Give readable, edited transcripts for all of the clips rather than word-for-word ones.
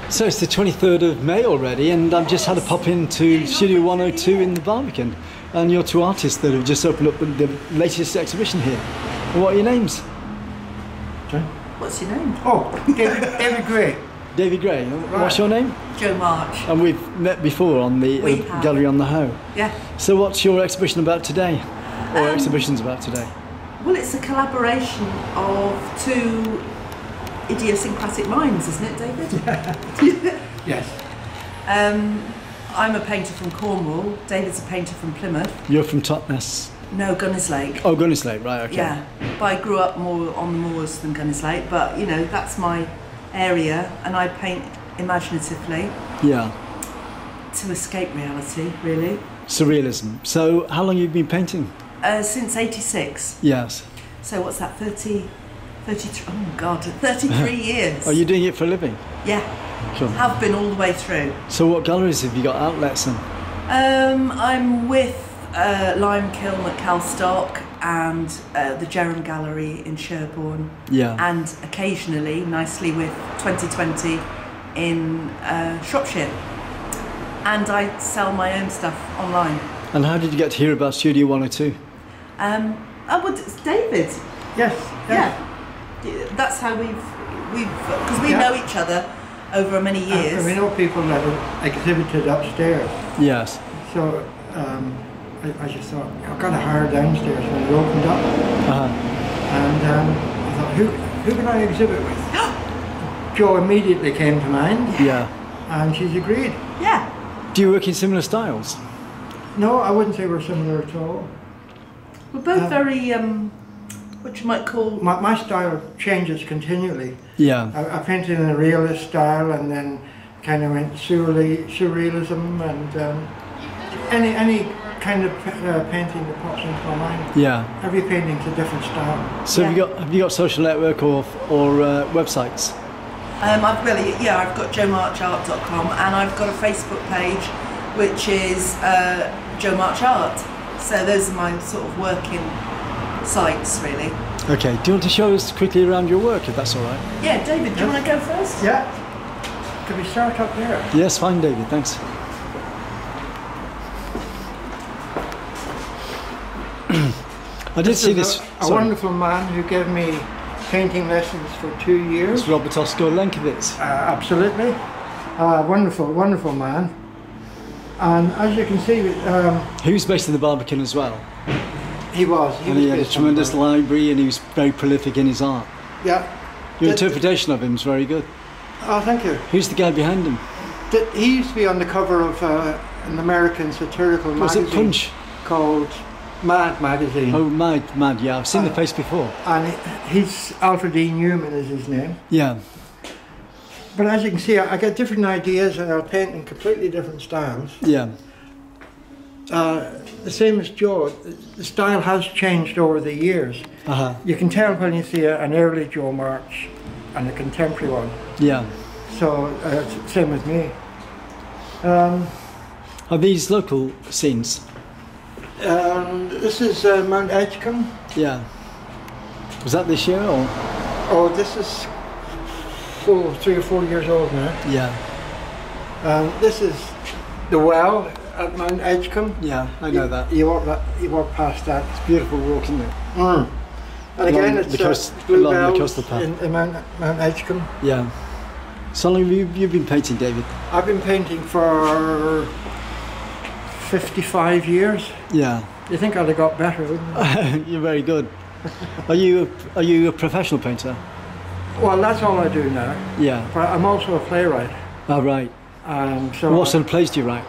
So it's the 23rd of May already, and I've just had a pop into Studio 102 in the Barbican, and you're two artists that have just opened up the latest exhibition here. What are your names? What's your name? Oh, David Gray. David Gray. Right. What's your name? Jo March. And we've met before on the gallery on the Hoe. Yeah. So what's your exhibition about today? Or exhibitions about today? Well, it's a collaboration of two idiosyncratic minds, isn't it, David? Yes. I'm a painter from Cornwall. David's a painter from Plymouth. You're from Totnes? No, Gunnerslake. Oh, Gunnerslake, right, okay. Yeah, but I grew up more on the moors than Gunnerslake, but you know, that's my area, and I paint imaginatively. Yeah. To escape reality, really. Surrealism. So, how long have you been painting? Since '86. Yes. So what's that, 33, oh God, 33 years. Are you doing it for a living? Yeah, Sure. have been all the way through. So what galleries have you got outlets in? I'm with Lime Kiln at Calstock and the Jerram Gallery in Sherborne. Yeah. And occasionally, nicely, with 2020 in Shropshire. And I sell my own stuff online. And how did you get to hear about Studio 102? It's David. Yes. Yeah. That's how we've because we know each other over many years. And we know people that have exhibited upstairs. Yes. So I just thought, I've got to hire downstairs when it opened up. And I thought, who can I exhibit with? Jo immediately came to mind. Yeah. And she's agreed. Yeah. Do you work in similar styles? No, I wouldn't say we're similar at all. We're both very, what you might call... My style changes continually. Yeah. I painted in a realist style and then kind of went surrealism and any kind of painting that pops into my mind. Yeah. Every painting's a different style. So have you got social network or websites? I've got jomarchart.com and I've got a Facebook page which is Jo March Art. So those are my sort of working sites, really. Okay, do you want to show us quickly around your work, if that's all right? Yeah, David, do you want to go first? Yeah. Could we start up there? Yes, fine, David, thanks. I did see this. A wonderful man who gave me painting lessons for 2 years. It's Robert Oscar Lenkiewicz. Absolutely. Wonderful man. And as you can see... he was based in the Barbican as well. He was. He had a tremendous library and he was very prolific in his art. Yeah. Your interpretation of him is very good. Oh, thank you. Who's the guy behind him? He used to be on the cover of an American satirical magazine. Was it Punch? Called Mad magazine. Oh, Mad, yeah. I've seen the face before. And he's Alfred E. Newman is his name. Yeah. But as you can see, I get different ideas and I'll paint in completely different styles. Yeah. The same as Jo, the style has changed over the years. You can tell when you see an early Jo March and a contemporary one. Yeah. So, same with me. Are these local scenes? This is Mount Edgecombe. Yeah. Was that this year or? Oh, this is 3 or 4 years old now. Yeah. This is the well at Mount Edgecombe. Yeah, I know that. You walk past that. It's a beautiful walk, isn't it? Mm. And again, it's bluebells in Mount Edgecombe. Yeah. So long have you been painting, David? I've been painting for 55 years. Yeah. You think I'd have got better, wouldn't you? You're very good. Are you a professional painter? Well, that's all I do now. Yeah. But I'm also a playwright. Oh, right. So what sort of plays do you write?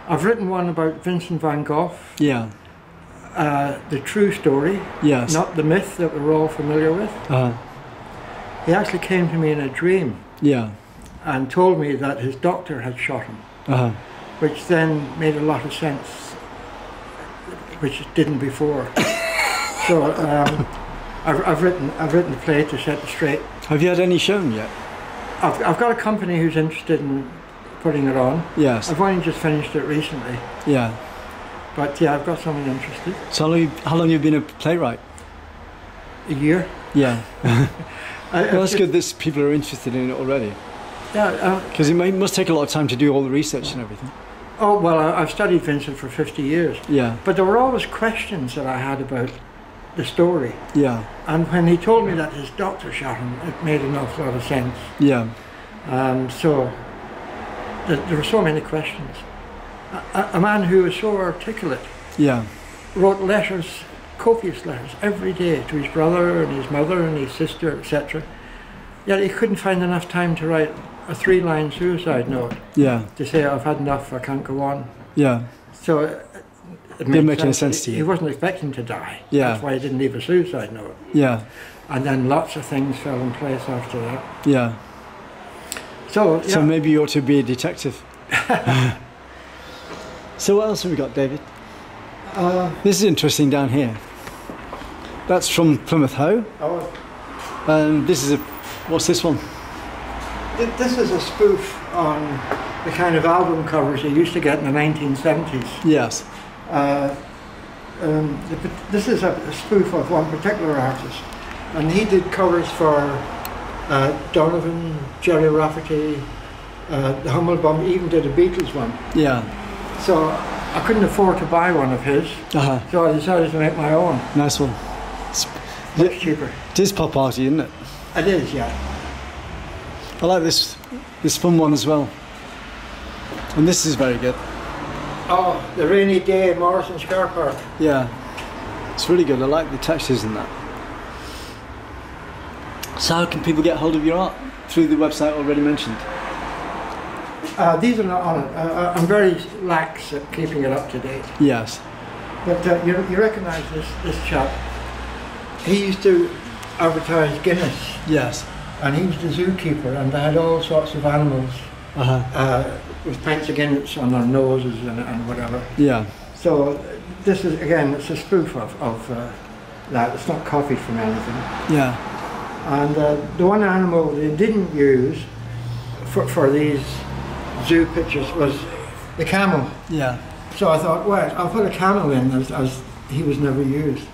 I've written one about Vincent van Gogh. Yeah. The true story. Yes. Not the myth that we're all familiar with. He actually came to me in a dream. Yeah. And told me that his doctor had shot him. Which then made a lot of sense, which it didn't before. So I've written a play to set it straight. Have you had any shown yet? I've got a company who's interested in putting it on. Yes. I've only just finished it recently. Yeah. But yeah, I've got someone interested. So how long have you been a playwright? a year. Yeah. Well, that's good that people are interested in it already. Yeah. Because it must take a lot of time to do all the research and everything. Oh, well, I've studied Vincent for 50 years. Yeah. But there were always questions that I had about the story. Yeah. And when he told me that his doctor shot him, it made an awful lot of sense. Yeah. So there were so many questions. A man who was so articulate. Yeah. Wrote letters, copious letters, every day to his brother and his mother and his sister, etc. Yet he couldn't find enough time to write a 3-line suicide note. Yeah. To say, I've had enough, I can't go on. Yeah. So it didn't make any sense to you. He wasn't expecting to die. Yeah. That's why he didn't leave a suicide note. Yeah. And then lots of things fell in place after that. Yeah. So, yeah. So maybe you ought to be a detective. So what else have we got, David? This is interesting down here. That's from Plymouth Hoe. Oh. And this is what's this one? This is a spoof on the kind of album covers you used to get in the 1970s. Yes. This is a spoof of one particular artist, and he did covers for Donovan, Jerry Rafferty, the Humble Bum, even did a Beatles one. Yeah. So I couldn't afford to buy one of his, so I decided to make my own. Nice one. Much cheaper. It is pop arty, isn't it? It is, yeah. I like this fun one as well. And this is very good. Oh, the rainy day in Morrison Scar Park. Yeah. It's really good. I like the textures in that. So how can people get hold of your art? Through the website already mentioned? These are not on it. I'm very lax at keeping it up to date. Yes. But you recognise this chap. He used to advertise Guinness. Yes. And he was the zookeeper, and they had all sorts of animals with pints of Guinness on their noses and whatever. Yeah. So this is, again, it's a spoof of that. It's not copied from anything. Yeah. And the one animal they didn't use for these zoo pictures was the camel. Yeah. So I thought, well, I'll put a camel in as he was never used.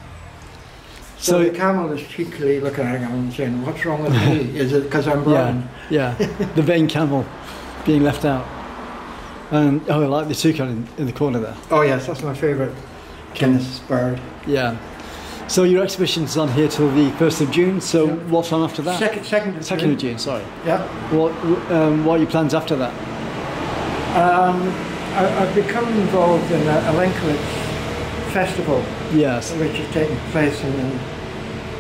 So the camel is cheekily looking at him and saying, what's wrong with me? Is it because I'm blind? Yeah, the vain camel being left out. And I like the toucan in the corner there. Oh yes, that's my favourite Guinness bird. Yeah. So your exhibition's on here till the 1st of June, so what's on after that? 2nd of June, sorry. Yeah. What are your plans after that? I've become involved in a Lincoln festival. Yes. Which is taking place in the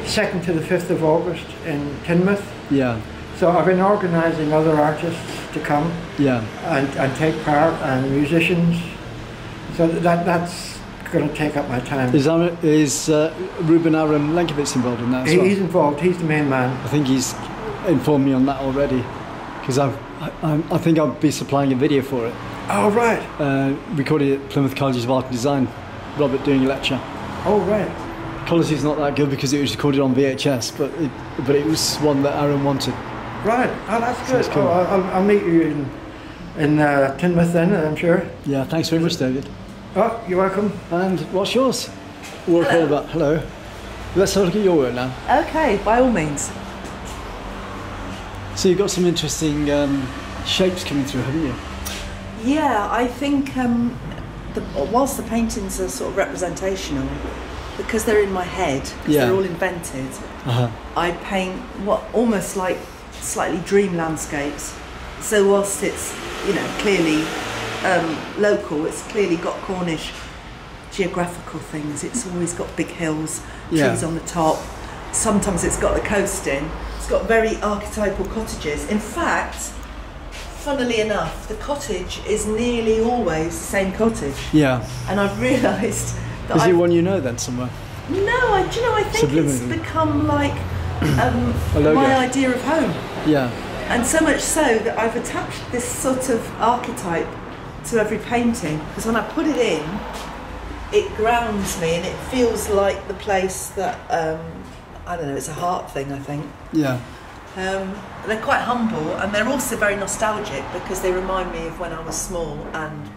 2nd to the 5th of August in Plymouth. Yeah. So I've been organising other artists to come. Yeah. And take part, and musicians. So that's going to take up my time. Is Ruben Aram Lenkovitz involved in that as well? He's involved. He's the main man. I think he's informed me on that already, because I think I'll be supplying a video for it. Oh, right. Recorded at Plymouth Colleges of Art and Design. Robert doing a lecture. Oh, right. Quality's not that good because it was recorded on VHS, but it was one that Aaron wanted. Right. Oh, that's good. So cool. I'll meet you in Plymouth then, I'm sure. Yeah, thanks very much, David. Oh, you're welcome. And what's yours? Work all about. Hello. Let's have a look at your work now. Okay, by all means. So you've got some interesting shapes coming through, haven't you? Yeah, I think whilst the paintings are sort of representational, because they're in my head, because they're all invented, I paint what almost like slightly dream landscapes. So whilst it's, clearly local, it's clearly got Cornish geographical things. It's always got big hills, trees on the top. Sometimes it's got the coast in. It's got very archetypal cottages. In fact, funnily enough, the cottage is nearly always the same cottage. Yeah. And I've realised that Is it one you know then somewhere? No, I think it's become like my idea of home. Yeah. And so much so that I've attached this sort of archetype to every painting, because when I put it in, it grounds me and it feels like the place that, I don't know, it's a heart thing, I think. Yeah. They're quite humble, and they're also very nostalgic because they remind me of when I was small and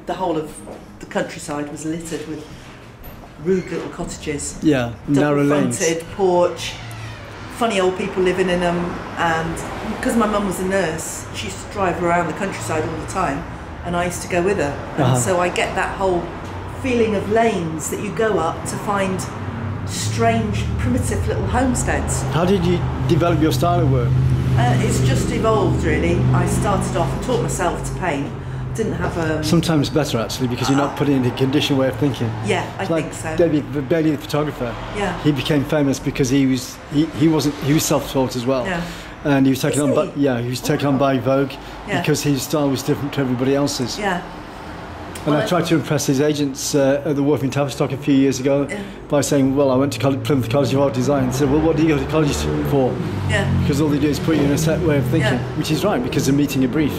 the whole of the countryside was littered with rude little cottages. Yeah, narrow lanes. Double-fronted porch, funny old people living in them, and because my mum was a nurse, she used to drive around the countryside all the time, and I used to go with her. And so I get that whole feeling of lanes that you go up to find strange, primitive little homesteads. How did you develop your style of work? It's just evolved, really. I started off, taught myself to paint. Didn't have Sometimes better, actually, because you're not put in a conditioned way of thinking. Yeah, I think so. David Bailey, the photographer. Yeah. He became famous because he was self-taught as well. Yeah. And he was taken on by he was taken on by Vogue because his style was different to everybody else's. Yeah. And I tried to impress his agents at the Wharf in Tavistock a few years ago by saying, well, I went to Plymouth College of Art Design. And said, well, what do you go to college for? Yeah. Because all they do is put you in a set way of thinking, which is right, because they're meeting a brief.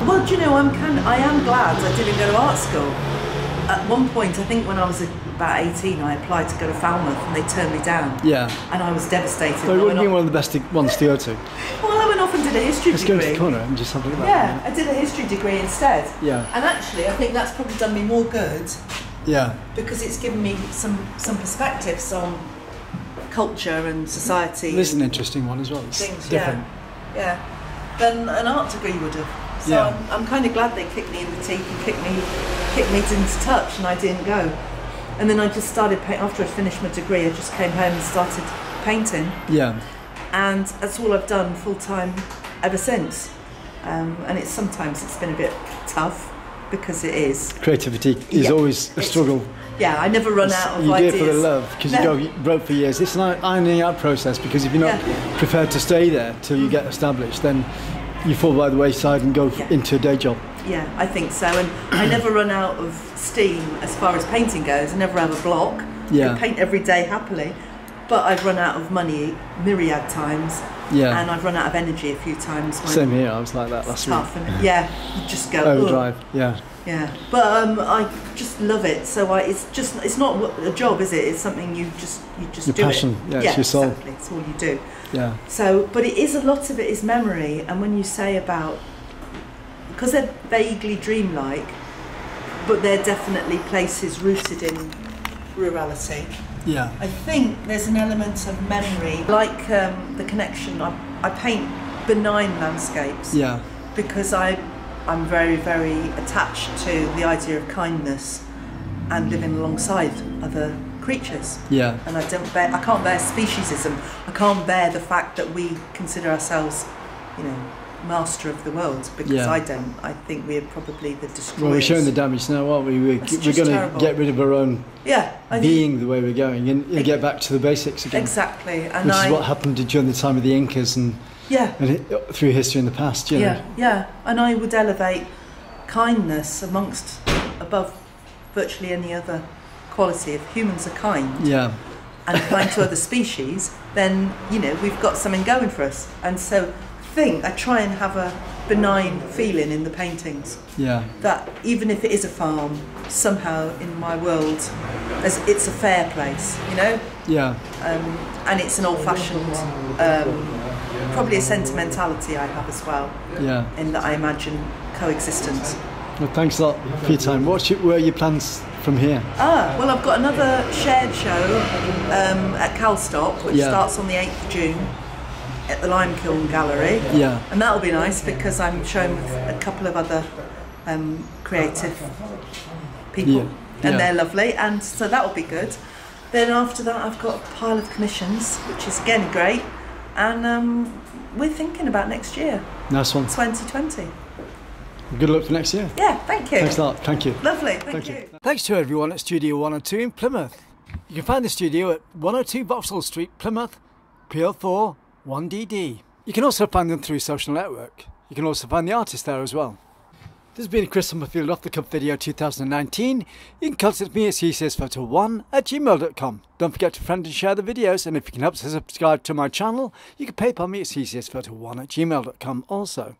Well, do you know, I am glad I didn't go to art school. At one point, I think when I was about 18, I applied to go to Falmouth and they turned me down. Yeah. And I was devastated. So it wouldn't be one of the best ones to go to. Well, I went off and did a history degree. Let's go to the corner and just have a look at that. Yeah, I did a history degree instead. Yeah. And actually, I think that's probably done me more good. Yeah. Because it's given me some perspectives on culture and society. This is an interesting one as well. It's things, different. Yeah. Than an art degree would have. So I'm kind of glad they kicked me in the teeth and kicked me into touch, and I didn't go. And then I just started painting. After I finished my degree, I just came home and started painting. Yeah. And that's all I've done full time ever since. And sometimes it's been a bit tough because it is. Creativity is always a struggle. Yeah, I never run out of ideas. You do it for the love, because you wrote for years. It's an ironing out process, because if you're not prepared to stay there till you get established, then you fall by the wayside and go into a day job. Yeah, I think so. And I never run out of steam as far as painting goes. I never have a block. Yeah. I paint every day happily. But I've run out of money myriad times. Yeah. And I've run out of energy a few times. Same here, I was like that last week. You just go overdrive. Yeah. Yeah, but I just love it. So it's not a job, is it? It's something you just your do passion. It. Yeah, it's your soul. Exactly. It's all you do. Yeah. So, but it is a lot of it is memory, and when you say about, because they're vaguely dreamlike, but they're definitely places rooted in rurality. Yeah. I think there's an element of memory, like the connection. I paint benign landscapes. Yeah. Because I'm very, very attached to the idea of kindness and living alongside other creatures. Yeah. And I can't bear speciesism. I can't bear the fact that we consider ourselves, master of the world, because I don't. I think we're probably the destroyers. Well, we're showing the damage now, aren't we? We're going to get rid of our own being the way we're going and get back to the basics again. Exactly. And which is what happened during the time of the Incas and through history in the past. Yeah. And I would elevate kindness above virtually any other quality. If humans are kind and kind to other species, then we've got something going for us. And so I try and have a benign feeling in the paintings. Yeah. That even if it is a farm, somehow in my world, it's a fair place, Yeah. And it's an old-fashioned, probably a sentimentality I have as well. Yeah. In that I imagine coexistence. Well, thanks a lot for your time. What are your plans from here? Well, I've got another shared show at Calstock, which starts on the 8th of June. At the Limekiln Gallery, and that'll be nice because I'm showing with a couple of other creative people, and they're lovely, and so that'll be good. Then after that, I've got a pile of commissions, which is again great, and we're thinking about next year. Nice one. 2020. Good luck for next year. Yeah, thank you. Thanks a lot. Thank you. Lovely. Thank you. Thanks to everyone at Studio 102 in Plymouth. You can find the studio at 102 Vauxhall Street, Plymouth, PO4 1DD. You can also find them through social network. You can also find the artist there as well. This has been a Chris Summerfield Off the Cuff video 2019. You can contact me at ccsPhoto1@gmail.com. Don't forget to friend and share the videos, and if you can help to subscribe to my channel, you can PayPal me at ccsPhoto1@gmail.com also.